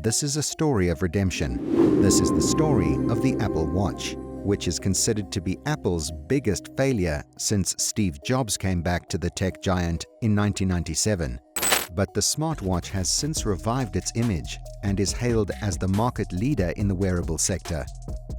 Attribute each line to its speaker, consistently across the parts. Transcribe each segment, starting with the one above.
Speaker 1: This is a story of redemption. This is the story of the Apple Watch, which is considered to be Apple's biggest failure since Steve Jobs came back to the tech giant in 1997. But the smartwatch has since revived its image and is hailed as the market leader in the wearable sector.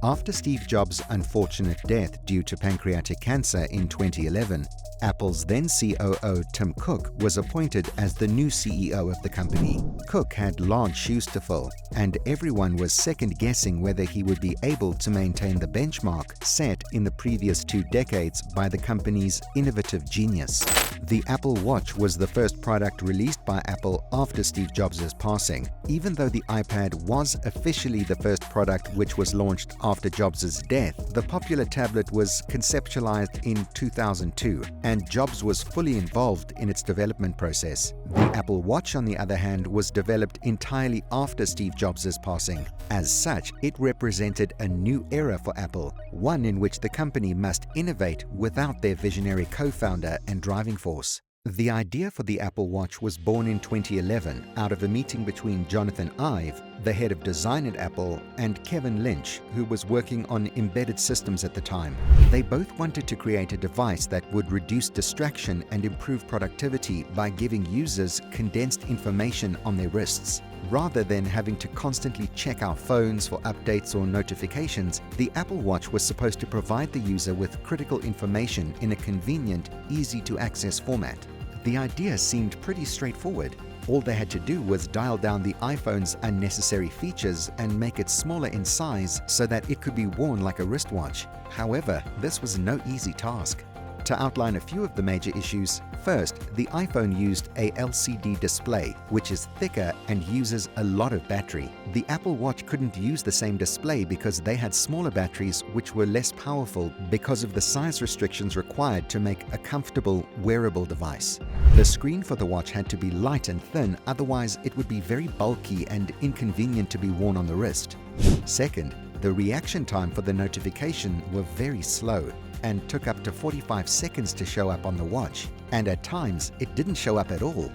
Speaker 1: After Steve Jobs' unfortunate death due to pancreatic cancer in 2011, Apple's then COO Tim Cook was appointed as the new CEO of the company. Cook had large shoes to fill, and everyone was second-guessing whether he would be able to maintain the benchmark set in the previous 2 decades by the company's innovative genius. The Apple Watch was the first product released by Apple after Steve Jobs' passing. Even though the iPad was officially the first product which was launched after Jobs' death, the popular tablet was conceptualized in 2002, and Jobs was fully involved in its development process. The Apple Watch, on the other hand, was developed entirely after Steve Jobs' passing. As such, it represented a new era for Apple, one in which the company must innovate without their visionary co-founder and driving force. The idea for the Apple Watch was born in 2011 out of a meeting between Jonathan Ive, the head of design at Apple, and Kevin Lynch, who was working on embedded systems at the time. They both wanted to create a device that would reduce distraction and improve productivity by giving users condensed information on their wrists. Rather than having to constantly check our phones for updates or notifications, the Apple Watch was supposed to provide the user with critical information in a convenient, easy-to-access format. The idea seemed pretty straightforward. All they had to do was dial down the iPhone's unnecessary features and make it smaller in size so that it could be worn like a wristwatch. However, this was no easy task. To outline a few of the major issues, first, the iPhone used a LCD display, which is thicker and uses a lot of battery. The Apple Watch couldn't use the same display because they had smaller batteries which were less powerful because of the size restrictions required to make a comfortable, wearable device. The screen for the watch had to be light and thin, otherwise it would be very bulky and inconvenient to be worn on the wrist. Second, the reaction time for the notification were very slow and took up to 45 seconds to show up on the watch, and at times it didn't show up at all.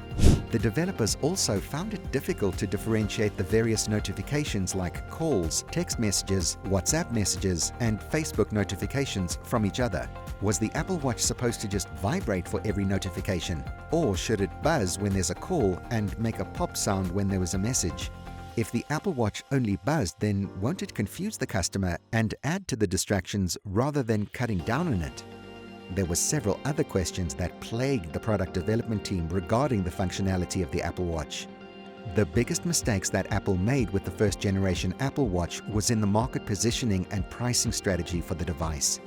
Speaker 1: The developers also found it difficult to differentiate the various notifications like calls, text messages, WhatsApp messages, and Facebook notifications from each other. Was the Apple Watch supposed to just vibrate for every notification, or should it buzz when there's a call and make a pop sound when there was a message? If the Apple Watch only buzzed, then won't it confuse the customer and add to the distractions rather than cutting down on it? There were several other questions that plagued the product development team regarding the functionality of the Apple Watch. The biggest mistakes that Apple made with the first generation Apple Watch was in the market positioning and pricing strategy for the device.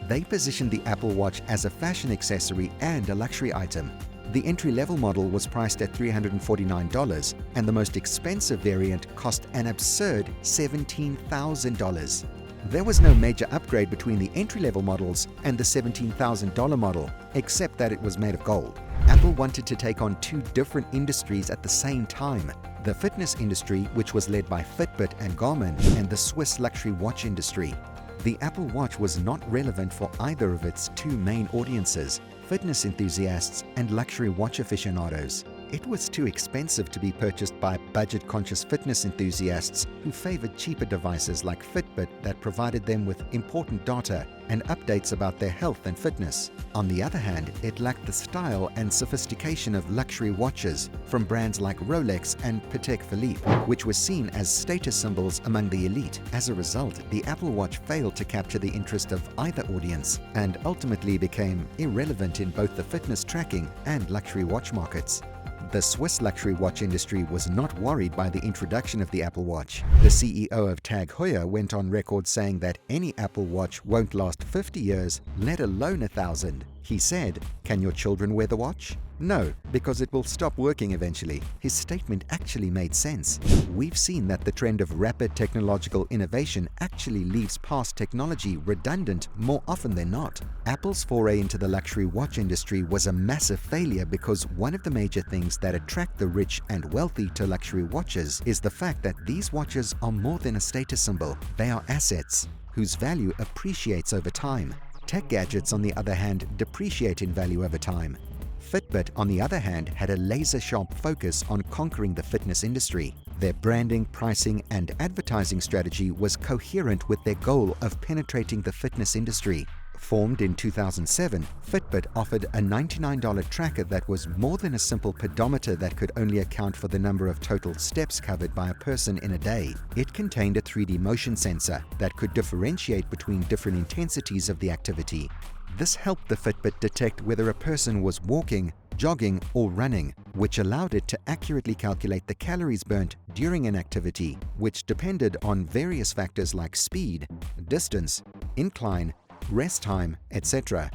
Speaker 1: They positioned the Apple Watch as a fashion accessory and a luxury item. The entry-level model was priced at $349, and the most expensive variant cost an absurd $17,000. There was no major upgrade between the entry-level models and the $17,000 model, except that it was made of gold. Apple wanted to take on 2 different industries at the same time: the fitness industry, which was led by Fitbit and Garmin, and the Swiss luxury watch industry. The Apple Watch was not relevant for either of its 2 main audiences: fitness enthusiasts and luxury watch aficionados. It was too expensive to be purchased by budget-conscious fitness enthusiasts who favored cheaper devices like Fitbit that provided them with important data and updates about their health and fitness. On the other hand, it lacked the style and sophistication of luxury watches from brands like Rolex and Patek Philippe, which were seen as status symbols among the elite. As a result, the Apple Watch failed to capture the interest of either audience and ultimately became irrelevant in both the fitness tracking and luxury watch markets. The Swiss luxury watch industry was not worried by the introduction of the Apple Watch. The CEO of Tag Heuer went on record saying that any Apple Watch won't last 50 years, let alone 1,000. He said, "Can your children wear the watch?" No, because it will stop working eventually. His statement actually made sense. We've seen that the trend of rapid technological innovation actually leaves past technology redundant more often than not. Apple's foray into the luxury watch industry was a massive failure because one of the major things that attract the rich and wealthy to luxury watches is the fact that these watches are more than a status symbol. They are assets whose value appreciates over time. Tech gadgets, on the other hand, depreciate in value over time. Fitbit, on the other hand, had a laser-sharp focus on conquering the fitness industry. Their branding, pricing, and advertising strategy was coherent with their goal of penetrating the fitness industry. Formed in 2007, Fitbit offered a $99 tracker that was more than a simple pedometer that could only account for the number of total steps covered by a person in a day. It contained a 3D motion sensor that could differentiate between different intensities of the activity. This helped the Fitbit detect whether a person was walking, jogging, or running, which allowed it to accurately calculate the calories burnt during an activity, which depended on various factors like speed, distance, incline, rest time, etc.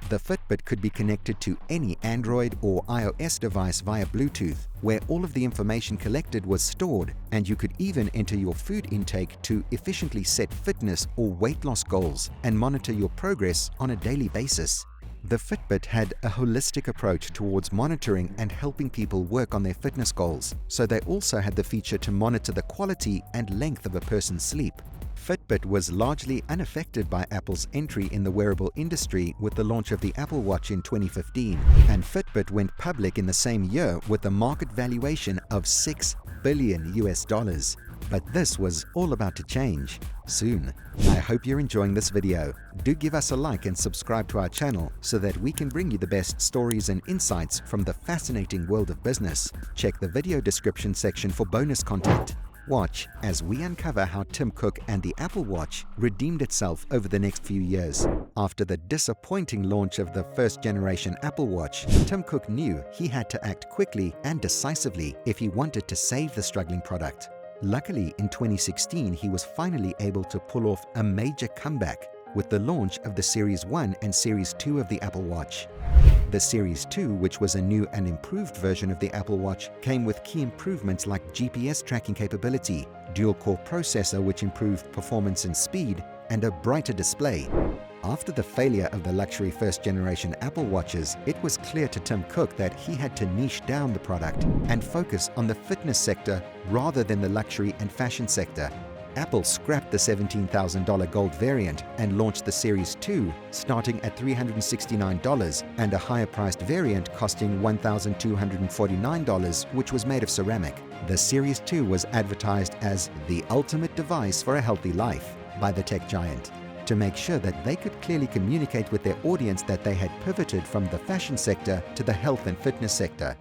Speaker 1: The Fitbit could be connected to any Android or iOS device via Bluetooth, where all of the information collected was stored, and you could even enter your food intake to efficiently set fitness or weight loss goals and monitor your progress on a daily basis. The Fitbit had a holistic approach towards monitoring and helping people work on their fitness goals, so they also had the feature to monitor the quality and length of a person's sleep. Fitbit was largely unaffected by Apple's entry in the wearable industry with the launch of the Apple Watch in 2015, and Fitbit went public in the same year with a market valuation of $6 billion. But this was all about to change soon. I hope you're enjoying this video. Do give us a like and subscribe to our channel so that we can bring you the best stories and insights from the fascinating world of business. Check the video description section for bonus content. Watch as we uncover how Tim Cook and the Apple Watch redeemed itself over the next few years. After the disappointing launch of the first-generation Apple Watch, Tim Cook knew he had to act quickly and decisively if he wanted to save the struggling product. Luckily, in 2016, he was finally able to pull off a major comeback with the launch of the Series 1 and Series 2 of the Apple Watch. The Series 2, which was a new and improved version of the Apple Watch, came with key improvements like GPS tracking capability, dual-core processor which improved performance and speed, and a brighter display. After the failure of the luxury first-generation Apple Watches, it was clear to Tim Cook that he had to niche down the product and focus on the fitness sector rather than the luxury and fashion sector. Apple scrapped the $17,000 gold variant and launched the Series 2 starting at $369 and a higher-priced variant costing $1,249, which was made of ceramic. The Series 2 was advertised as the ultimate device for a healthy life by the tech giant, to make sure that they could clearly communicate with their audience that they had pivoted from the fashion sector to the health and fitness sector.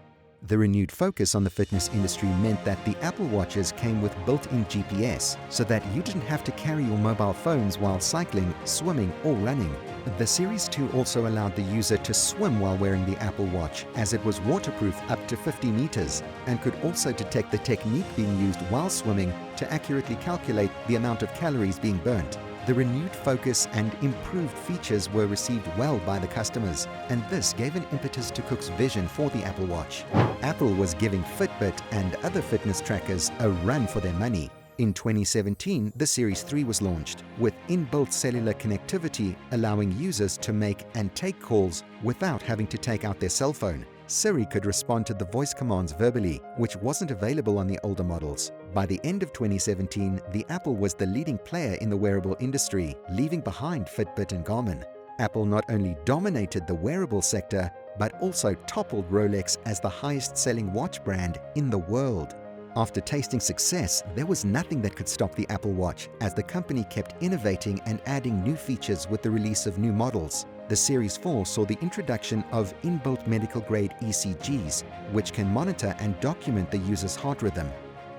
Speaker 1: The renewed focus on the fitness industry meant that the Apple Watches came with built-in GPS, so that you didn't have to carry your mobile phones while cycling, swimming, or running. The Series 2 also allowed the user to swim while wearing the Apple Watch, as it was waterproof up to 50 meters and could also detect the technique being used while swimming to accurately calculate the amount of calories being burnt. The renewed focus and improved features were received well by the customers, and this gave an impetus to Cook's vision for the Apple Watch. Apple was giving Fitbit and other fitness trackers a run for their money. In 2017, the Series 3 was launched, with inbuilt cellular connectivity allowing users to make and take calls without having to take out their cell phone. Siri could respond to the voice commands verbally, which wasn't available on the older models. By the end of 2017, the Apple was the leading player in the wearable industry, leaving behind Fitbit and Garmin. Apple not only dominated the wearable sector, but also toppled Rolex as the highest-selling watch brand in the world. After tasting success, there was nothing that could stop the Apple Watch, as the company kept innovating and adding new features with the release of new models. The Series 4 saw the introduction of inbuilt medical-grade ECGs, which can monitor and document the user's heart rhythm.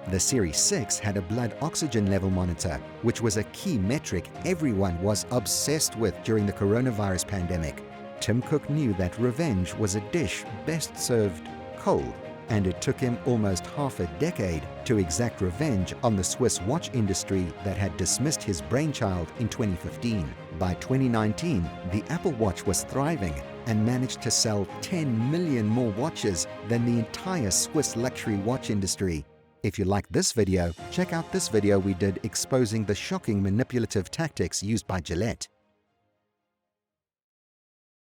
Speaker 1: The Series 6 had a blood oxygen level monitor, which was a key metric everyone was obsessed with during the coronavirus pandemic. Tim Cook knew that revenge was a dish best served cold, and it took him almost half a decade to exact revenge on the Swiss watch industry that had dismissed his brainchild in 2015. By 2019, the Apple Watch was thriving and managed to sell 10 million more watches than the entire Swiss luxury watch industry. If you like this video, check out this video we did exposing the shocking manipulative tactics used by Gillette.